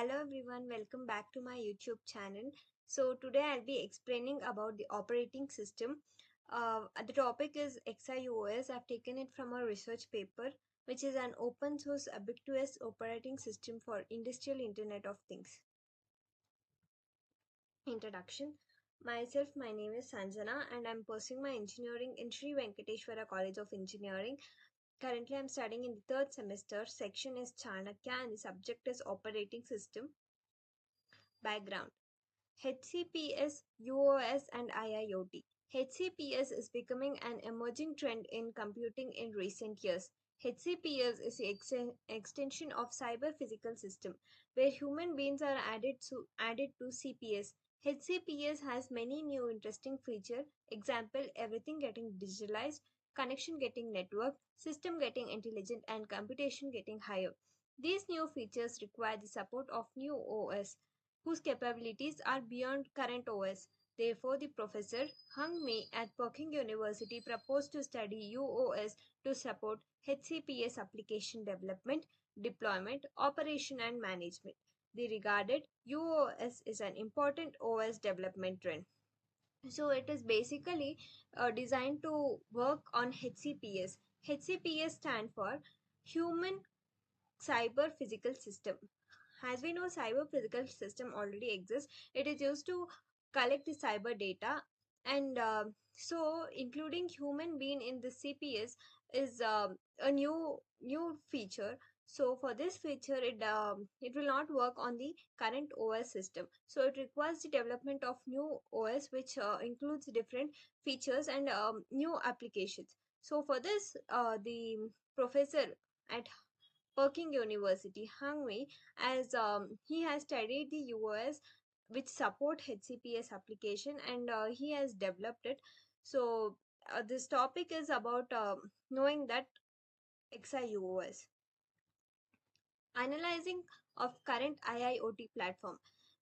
Hello everyone, welcome back to my YouTube channel. So today I'll be explaining about the operating system. The topic is XiUOS. I've taken it from a research paper, which is an open source ubiquitous operating system for industrial Internet of Things. Introduction. Myself, my name is Sanjana and I'm pursuing my engineering in Sri Venkateshwara College of Engineering. Currently, I'm studying in the third semester. Section is Chanakya and the subject is operating system. Background. HCPS, UOS, and IIoT. HCPS is becoming an emerging trend in computing in recent years. HCPS is the extension of cyber physical system, where human beings are added to CPS. HCPS has many new interesting features. Example, everything getting digitalized, connection getting networked, system getting intelligent, and computation getting higher. These new features require the support of new OS whose capabilities are beyond current OS. Therefore, the professor Hung Mi at Peking University proposed to study UOS to support HCPS application development, deployment, operation, and management. They regarded UOS is an important OS development trend. So it is basically designed to work on HCPS. HCPS stand for Human Cyber Physical System. As we know, cyber physical system already exists. It is used to collect the cyber data, and so including human being in the CPS is a new feature. So for this feature, it will not work on the current OS system. So it requires the development of new OS, which includes different features and new applications. So for this, the professor at Peking University, Hangwei, as he has studied the UOS which support HCPS application and he has developed it. So this topic is about knowing that XiUOS. Analyzing of current IIoT platform.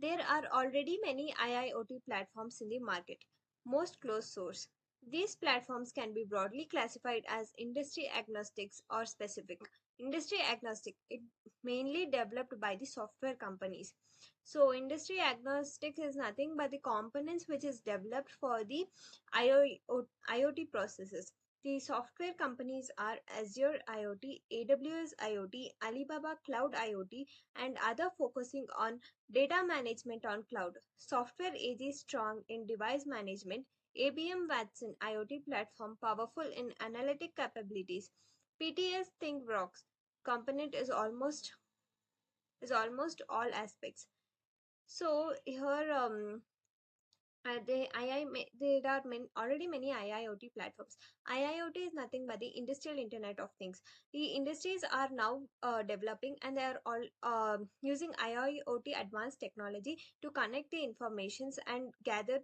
There are already many IIoT platforms in the market, most closed source. These platforms can be broadly classified as industry agnostics or specific. Industry agnostic, it mainly developed by the software companies. So industry agnostic is nothing but the components which is developed for the IoT processes. The software companies are Azure IoT, AWS IoT, Alibaba Cloud IoT, and other focusing on data management on cloud. Software Edge is strong in device management. ABM Watson IoT platform powerful in analytic capabilities. PTS ThinkWorks component is almost all aspects. So here there are already many IIoT platforms. IIoT is nothing but the industrial Internet of Things. The industries are now developing and they are all using IIoT advanced technology to connect the informations and gather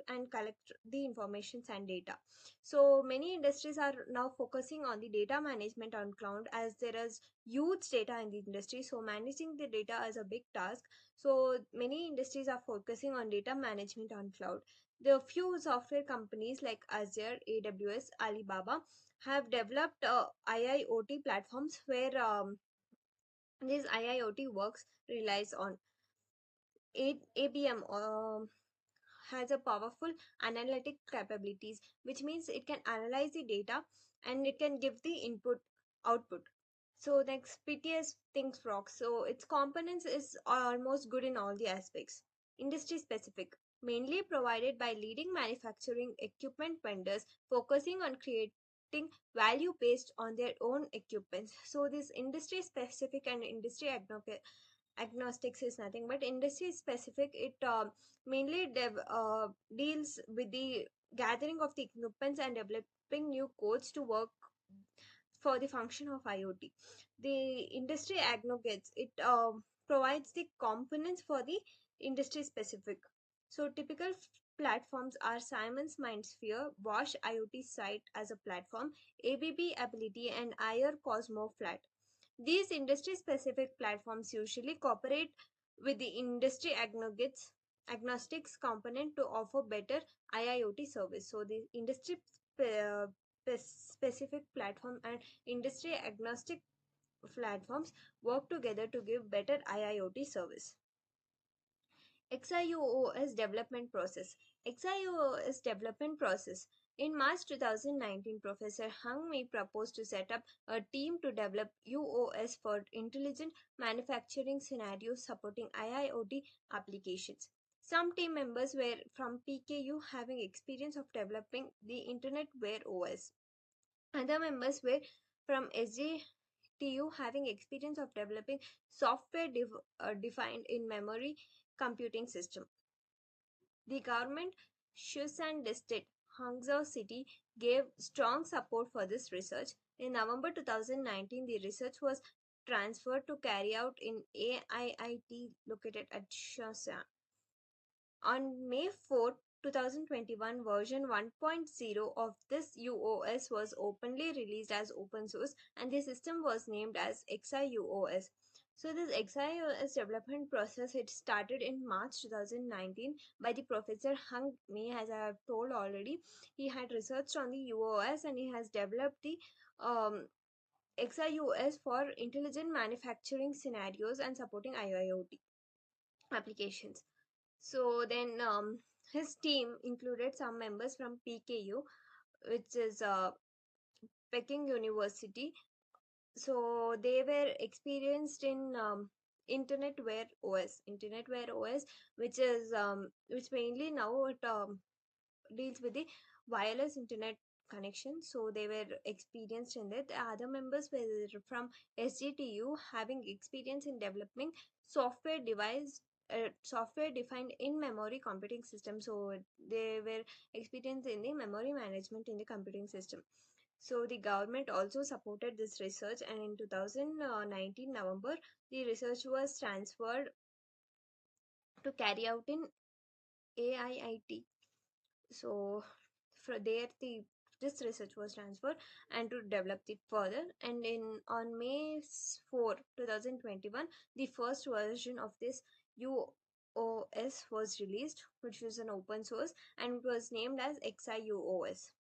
and collect the informations and data. So many industries are now focusing on the data management on cloud as there is huge data in the industry. So managing the data is a big task, so many industries are focusing on data management on cloud. The few software companies like Azure, AWS, Alibaba have developed IIoT platforms where this IIoT works relies on ABM. Has a powerful analytic capabilities, which means it can analyze the data and it can give the input output. So next, PTS thinks frog. So its components is almost good in all the aspects. Industry specific, mainly provided by leading manufacturing equipment vendors, focusing on creating value based on their own equipments. So this industry specific and industry agnostics is nothing but industry specific. It mainly deals with the gathering of the equipments and developing new codes to work for the function of IoT. The industry aggregates, it provides the components for the industry specific. So typical platforms are Simon's MindSphere, Bosch IoT Site as a platform, ABB Ability, and IR Cosmo Flat. These industry specific platforms usually cooperate with the industry agnostics component to offer better IIoT service. So the industry specific platform and industry agnostic platforms work together to give better IIoT service. XiUOS development process. XiUOS development process. In March 2019, Professor Hung Mi proposed to set up a team to develop UOS for intelligent manufacturing scenarios supporting IIoT applications. Some team members were from PKU having experience of developing the Internet Wear OS. Other members were from SJTU having experience of developing software defined in memory computing system. The government, Shus and District, Hangzhou City, gave strong support for this research. In November 2019, the research was transferred to carry out in AIIT located at Shenzhen. On May 4, 2021, version 1.0 of this UOS was openly released as open source and the system was named as XiUOS. So this XiUOS development process it started in March 2019 by the Professor Hung Mi, as I have told already. He had researched on the UOS and he has developed the XiUOS for intelligent manufacturing scenarios and supporting IIoT applications. So then his team included some members from PKU, which is Peking University. So they were experienced in Internet Wear OS. Internet Wear OS, which mainly now it deals with the wireless internet connection. So they were experienced in that. The other members were from SGTU having experience in developing software defined in memory computing system. So they were experienced in the memory management in the computing system. So the government also supported this research, and in 2019 November, the research was transferred to carry out in AIIT. So for there the this research was transferred and to develop it further, and in on May 4 2021 the first version of this UOS was released, which was an open source, and it was named as XiUOS.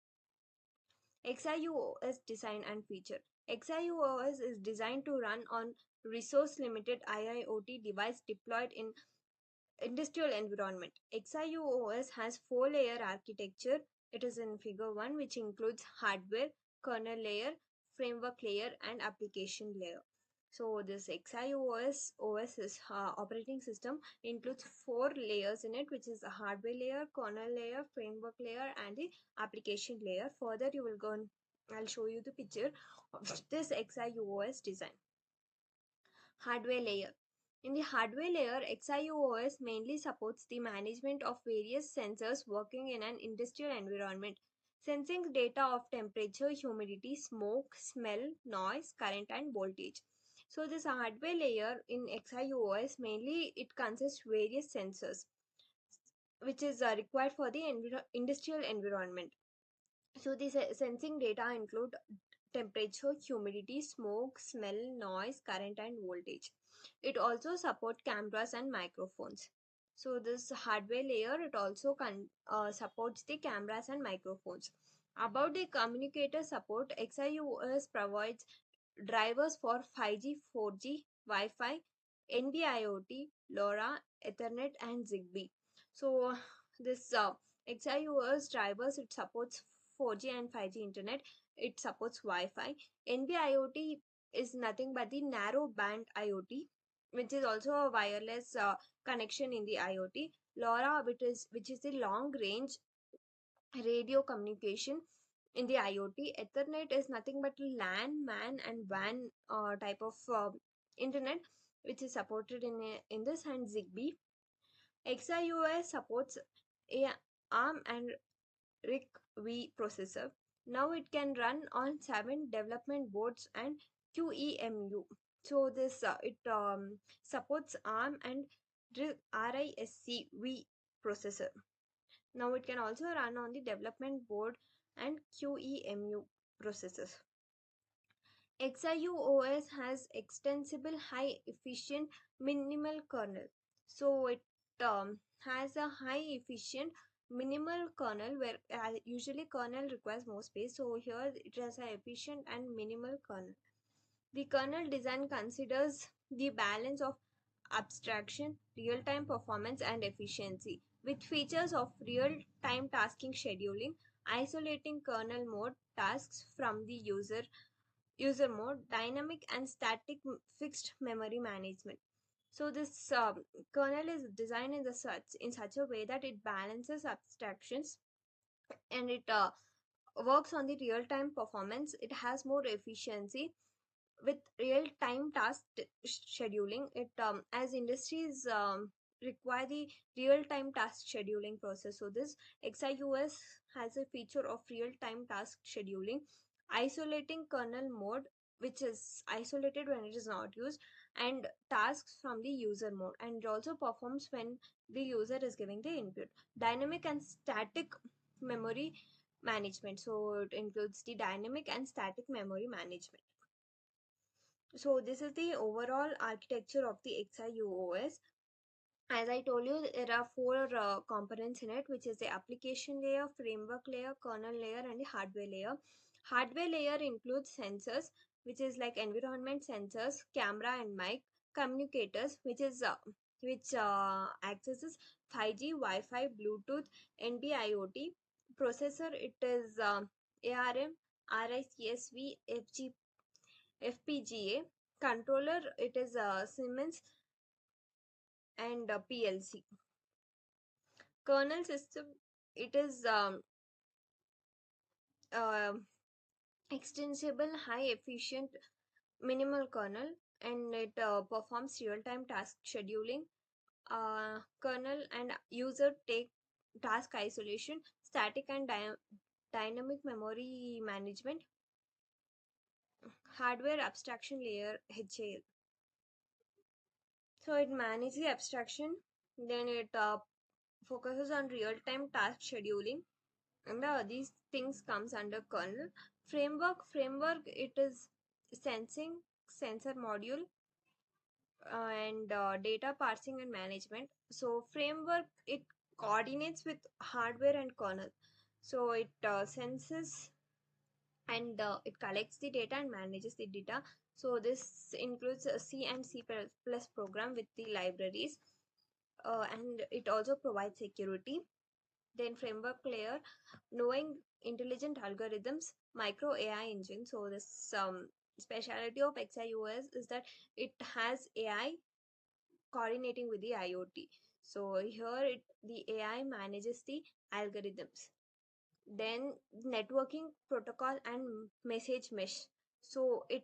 XiUOS design and feature. XiUOS is designed to run on resource limited IIoT device deployed in industrial environment. XiUOS has four-layer architecture. It is in figure 1, which includes hardware, kernel layer, framework layer, and application layer. So this XiUOS OS is operating system includes four layers in it, which is a hardware layer, kernel layer, framework layer, and the application layer. Further, you will go and I'll show you the picture of this XiUOS design. Hardware layer. In the hardware layer, XiUOS mainly supports the management of various sensors working in an industrial environment, sensing data of temperature, humidity, smoke, smell, noise, current, and voltage. So this hardware layer in XiUOS mainly it consists various sensors which is required for the industrial environment. So the sensing data include temperature, humidity, smoke, smell, noise, current, and voltage. It also supports cameras and microphones. So this hardware layer, it also supports the cameras and microphones. About the communicator support, XiUOS provides drivers for 5G, 4G, Wi-Fi, NB-IoT, LoRa, Ethernet, and Zigbee. So this XiUOS drivers, it supports 4G and 5G internet. It supports Wi-Fi. NB-IoT is nothing but the narrow band IoT, which is also a wireless connection in the IoT. LoRa, which is the long range radio communication in the IoT. Ethernet is nothing but LAN, MAN, and WAN type of internet, which is supported in this, and Zigbee. XiUOS supports a ARM and RISC-V processor. Now it can run on 7 development boards and QEMU. So this it supports ARM and RISC-V processor. Now it can also run on the development board and QEMU processors. XiUOS has extensible high efficient minimal kernel. So it has a high efficient minimal kernel where usually kernel requires more space. So here it has a efficient and minimal kernel. The kernel design considers the balance of abstraction, real-time performance, and efficiency, with features of real-time tasking scheduling, isolating kernel mode tasks from the user mode, dynamic and static fixed memory management. So this kernel is designed in such a way that it balances abstractions, and it works on the real-time performance. It has more efficiency with real-time scheduling. It as industries require the real-time task scheduling process. So this XiUOS has a feature of real-time task scheduling, isolating kernel mode, which is isolated when it is not used, and tasks from the user mode, and it also performs when the user is giving the input. Dynamic and static memory management. So it includes the dynamic and static memory management. So this is the overall architecture of the XiUOS. As I told you, there are four components in it, which is the application layer, framework layer, kernel layer, and the hardware layer. Hardware layer includes sensors, which is like environment sensors, camera and mic, communicators, which accesses 5G, Wi-Fi, Bluetooth, NB-IoT. Processor, it is ARM, RISC-V, FPGA. Controller, it is Siemens and PLC. Kernel system, it is uh, extensible, high efficient, minimal kernel, and it performs real-time task scheduling. Kernel and user take task isolation, static and dynamic memory management. Hardware abstraction layer, HAL. So it manages the abstraction, then it focuses on real-time task scheduling, and these things comes under kernel. Framework, it is sensing, sensor module, and data parsing and management. So framework, it coordinates with hardware and kernel. So it senses and it collects the data and manages the data. So this includes a C and C++ program with the libraries, and it also provides security. Then framework layer, knowing intelligent algorithms, micro AI engine. So this speciality of XiUOS is that it has AI coordinating with the IoT. So here the AI manages the algorithms. Then networking protocol and message mesh. So it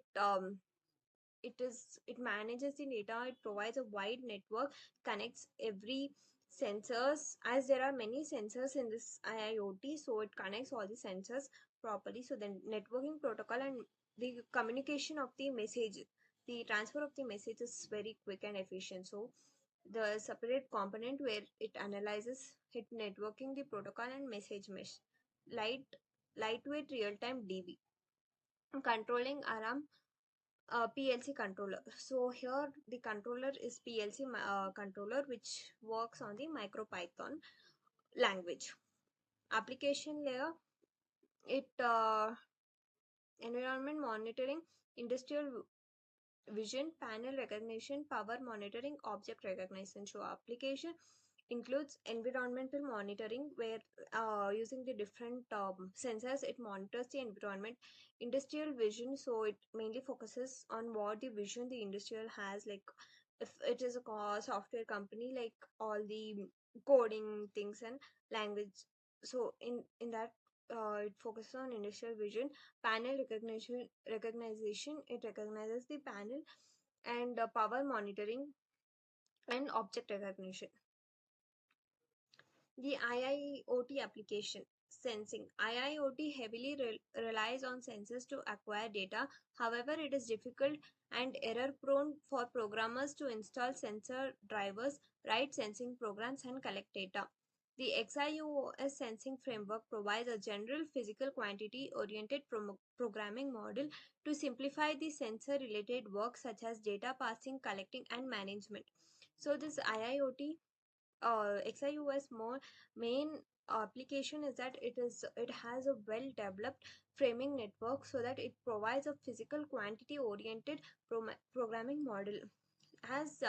manages the data, it provides a wide network, connects every sensors, as there are many sensors in this IoT, so it connects all the sensors properly. So then networking protocol and the communication of the message, the transfer of the message is very quick and efficient. So the separate component where it analyzes it, networking, the protocol and message mesh. Lightweight real-time DB, controlling alarm, PLC controller. So here the controller is PLC controller, which works on the MicroPython language. Application layer, it environment monitoring, industrial vision, panel recognition, power monitoring, object recognition. So application includes environmental monitoring, where using the different sensors it monitors the environment. Industrial vision, so it mainly focuses on what the vision the industrial has, like if it is a software company, like all the coding things and language. So in that it focuses on industrial vision. Panel recognition, it recognizes the panel, and power monitoring and object recognition. The IIoT application, sensing. IIoT heavily relies on sensors to acquire data. However, it is difficult and error prone for programmers to install sensor drivers, write sensing programs, and collect data. The XiUOS sensing framework provides a general physical quantity oriented programming model to simplify the sensor related work such as data passing, collecting, and management. So, this IIoT XiUOS more main application is that it has a well developed framing network so that it provides a physical quantity oriented programming model. As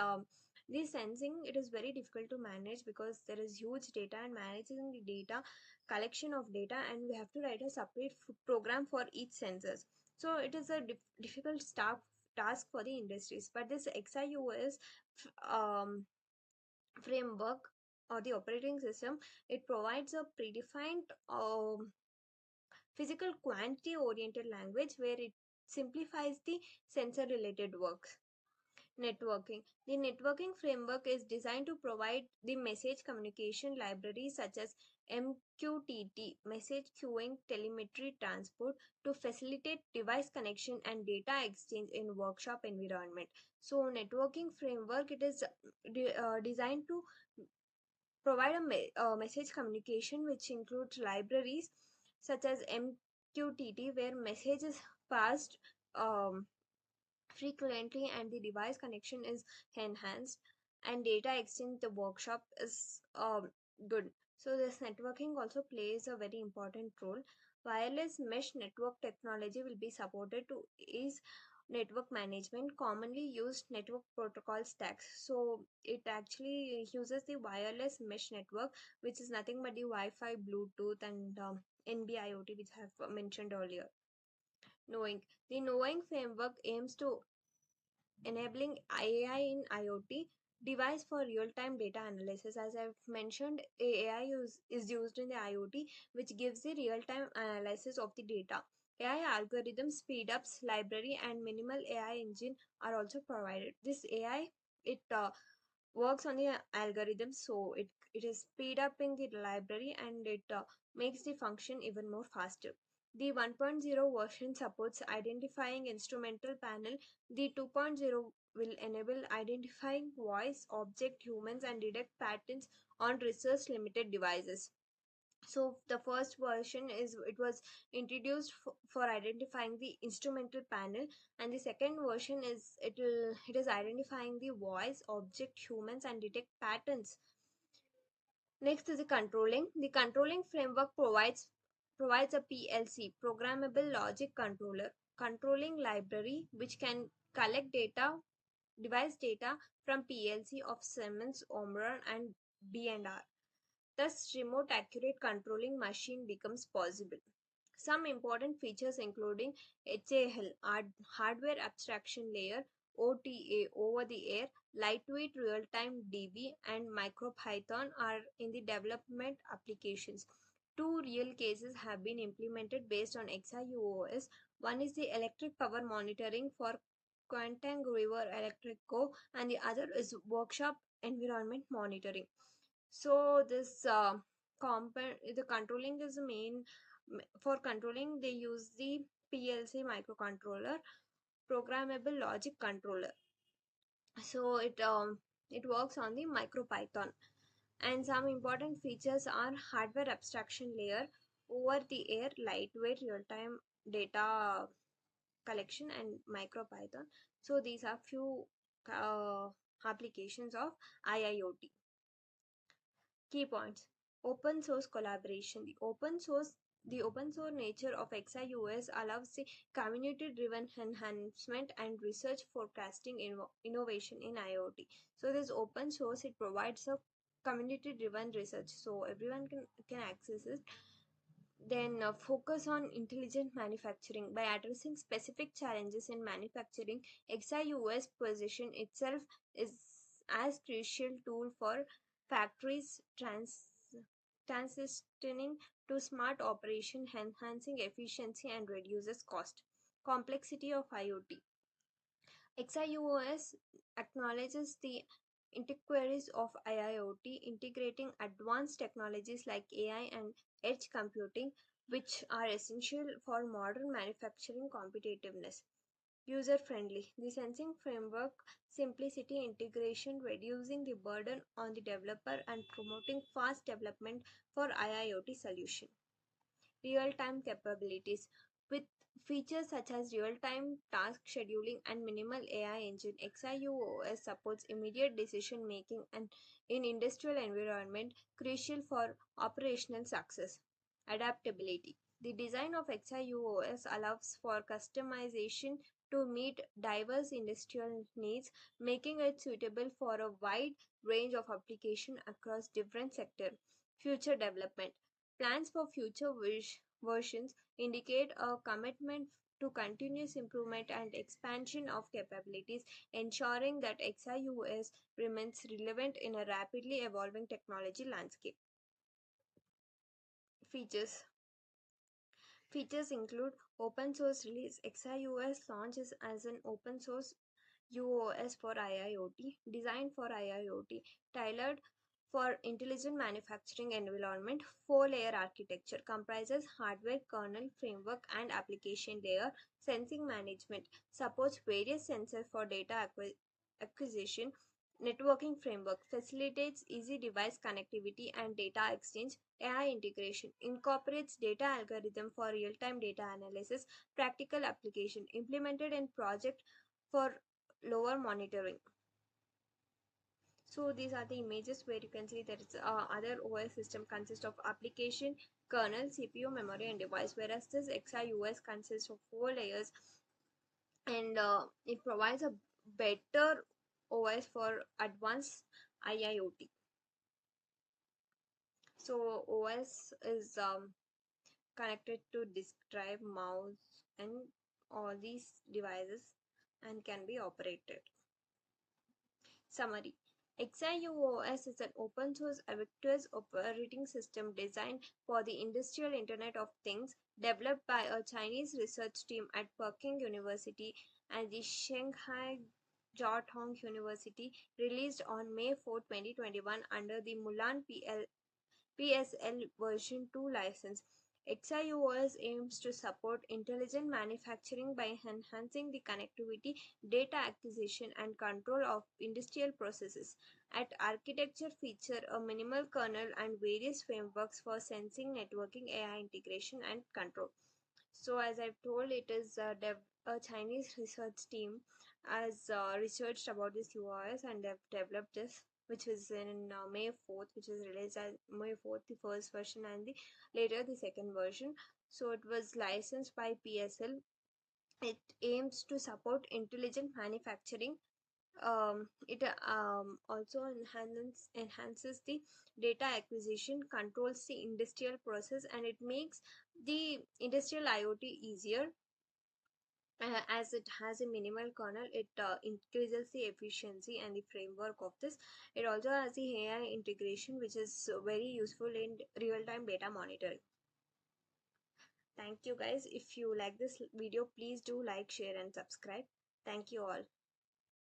this sensing, it is very difficult to manage because there is huge data, and managing the data, collection of data, and we have to write a separate program for each sensors. So it is a difficult task for the industries. But this XiUOS framework or the operating system, it provides a predefined physical quantity oriented language where it simplifies the sensor related works. Networking. The networking framework is designed to provide the message communication libraries such as MQTT, message queuing, telemetry transport, to facilitate device connection and data exchange in workshop environment. So networking framework, it is designed to provide a message communication which includes libraries such as MQTT, where message is passed um, frequently and the device connection is enhanced, and data exchange the workshop is good. So this networking also plays a very important role. Wireless mesh network technology will be supported to ease network management commonly used network protocol stacks. So it actually uses the wireless mesh network, which is nothing but the Wi-Fi, Bluetooth, and NB-IoT, which I have mentioned earlier. Knowing the knowing framework aims to enabling AI in IoT device for real-time data analysis. As I've mentioned, is used in the IoT, which gives the real-time analysis of the data. AI algorithms, speedups, library, and minimal AI engine are also provided. This AI, it works on the algorithm, so it is speed up in the library, and it makes the function even more faster. The 1.0 version supports identifying instrumental panel. The 2.0 will enable identifying voice object humans and detect patterns on research limited devices. So the first version is it was introduced for identifying the instrumental panel, and the second version is it is identifying the voice object humans and detect patterns. Next is the controlling. The controlling framework provides a PLC, programmable logic controller, controlling library which can collect data, device data from PLC of Siemens, Omron, and B&R. Thus, remote accurate controlling machine becomes possible. Some important features including HAL, hardware abstraction layer, OTA, over the air, lightweight real-time DB, and MicroPython are in the development applications. Two real cases have been implemented based on XiUOS. One is the electric power monitoring for Quantang River Electric Co, and the other is workshop environment monitoring. So this the controlling is the main. For controlling, they use the PLC microcontroller, programmable logic controller. So it works on the MicroPython. And some important features are hardware abstraction layer, over the air lightweight real time data collection, and MicroPython. So these are few uh, applications of IIoT. Key points. Open source collaboration. The open source nature of XiUOS allows the community driven enhancement and research forecasting innovation in IoT. So this open source, it provides a community driven research, so everyone can access it. Then focus on intelligent manufacturing. By addressing specific challenges in manufacturing, XiUOS position itself is as crucial tool for factories transitioning to smart operation, enhancing efficiency and reduces cost. Complexity of IoT. XiUOS acknowledges the intricacies of IIoT, integrating advanced technologies like AI and edge computing, which are essential for modern manufacturing competitiveness. User friendly. The sensing framework, simplicity, integration, reducing the burden on the developer, and promoting fast development for IIoT solution. Real time capabilities. With Features such as real-time task scheduling and minimal AI engine, XiUOS supports immediate decision making and in industrial environment crucial for operational success. Adaptability. The design of XiUOS allows for customization to meet diverse industrial needs, making it suitable for a wide range of application across different sectors. Future development. Plans for future versions indicate a commitment to continuous improvement and expansion of capabilities, ensuring that XiUOS remains relevant in a rapidly evolving technology landscape. Features Features include open source release. XiUOS launches as an open source UOS for IIoT, designed for IIoT, tailored for intelligent manufacturing environment. Four-layer architecture comprises hardware, kernel, framework, and application layer. Sensing management supports various sensors for data acquisition. Networking framework facilitates easy device connectivity and data exchange. AI integration incorporates data algorithm for real-time data analysis. Practical application implemented in project for lower monitoring. So these are the images where you can see that it's, other OS system consists of application, kernel, CPU, memory, and device, whereas this XiUOS consists of four layers, and it provides a better OS for advanced IIoT. So OS is connected to disk drive, mouse, and all these devices and can be operated. Summary. XiUOS is an open source ubiquitous operating system designed for the industrial Internet of Things, developed by a Chinese research team at Peking University and the Shanghai Jiaotong University, released on May 4, 2021 under the Mulan PSL version 2 license. XiUOS aims to support intelligent manufacturing by enhancing the connectivity, data acquisition, and control of industrial processes. At architecture feature a minimal kernel and various frameworks for sensing, networking, AI integration, and control. So as I've told, it is a Chinese research team has researched about this UOS and they've developed this, which is in May 4th, which is released as May 4th, the first version, and the later the second version. So it was licensed by PSL. It aims to support intelligent manufacturing. It also enhances the data acquisition, controls the industrial process, and it makes the industrial IoT easier. As it has a minimal kernel, it increases the efficiency and the framework of this. It also has the AI integration, which is very useful in real-time data monitoring. Thank you guys. If you like this video, please do like, share, and subscribe. Thank you all.